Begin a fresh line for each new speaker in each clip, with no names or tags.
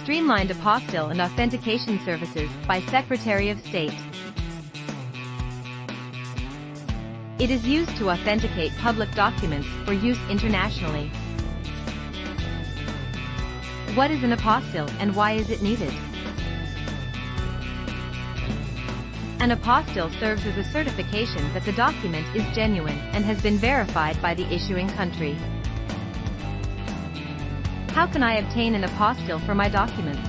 Streamlined Apostille and Authentication Services by Secretary of State. It is used to authenticate public documents for use internationally. What is an apostille and why is it needed? An apostille serves as a certification that the document is genuine and has been verified by the issuing country. How can I obtain an apostille for my documents?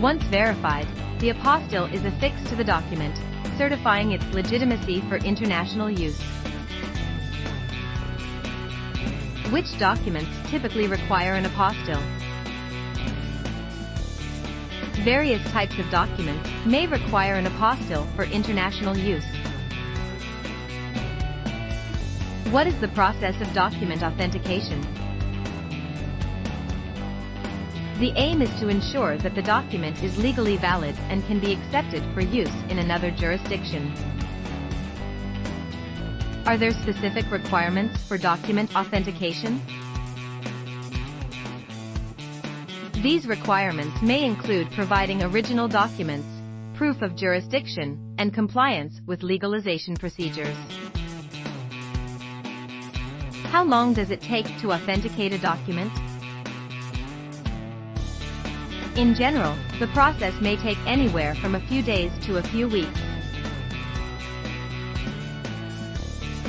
Once verified, the apostille is affixed to the document, certifying its legitimacy for international use. Which documents typically require an apostille? Various types of documents may require an apostille for international use. What is the process of document authentication? The aim is to ensure that the document is legally valid and can be accepted for use in another jurisdiction. Are there specific requirements for document authentication? These requirements may include providing original documents, proof of jurisdiction, and compliance with legalization procedures. How long does it take to authenticate a document? In general, the process may take anywhere from a few days to a few weeks.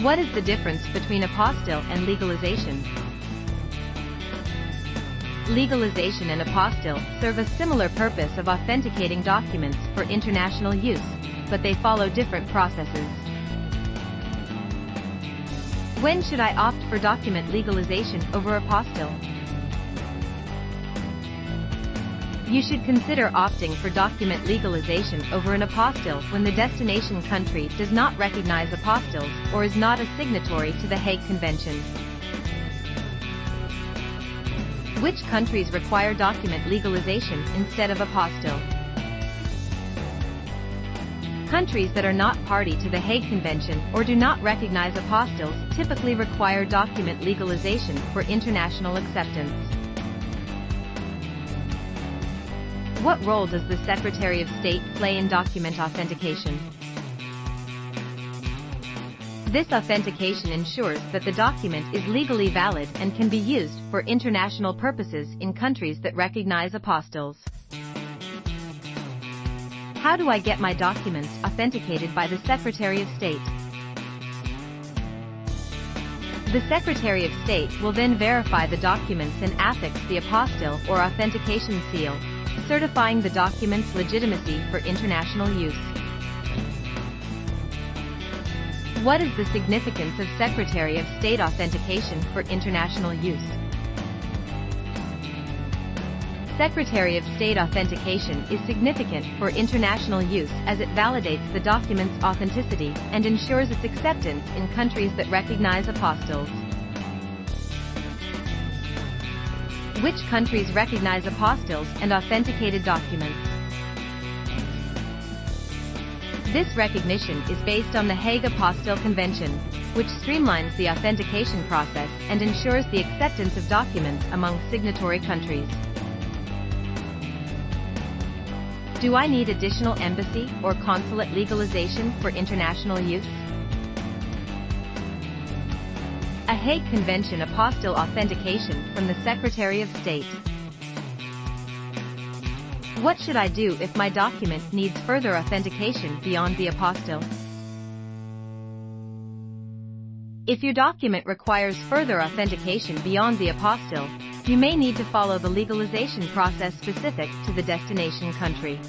What is the difference between apostille and legalization? Legalization and apostille serve a similar purpose of authenticating documents for international use, but they follow different processes. When should I opt for document legalization over apostille? You should consider opting for document legalization over an apostille when the destination country does not recognize apostilles or is not a signatory to the Hague Convention. Which countries require document legalization instead of apostille? Countries that are not party to the Hague Convention or do not recognize apostilles typically require document legalization for international acceptance. What role does the Secretary of State play in document authentication? This authentication ensures that the document is legally valid and can be used for international purposes in countries that recognize apostilles. How do I get my documents authenticated by the Secretary of State? The Secretary of State will then verify the documents and affix the apostille or authentication seal, certifying the document's legitimacy for international use. What is the significance of Secretary of State authentication for international use? Secretary of State authentication is significant for international use as it validates the document's authenticity and ensures its acceptance in countries that recognize apostilles. Which countries recognize apostilles and authenticated documents? This recognition is based on the Hague Apostille Convention, which streamlines the authentication process and ensures the acceptance of documents among signatory countries. Do I need additional embassy or consulate legalization for international use? A Hague Convention apostille authentication from the Secretary of State. What should I do if my document needs further authentication beyond the apostille? If your document requires further authentication beyond the apostille, you may need to follow the legalization process specific to the destination country.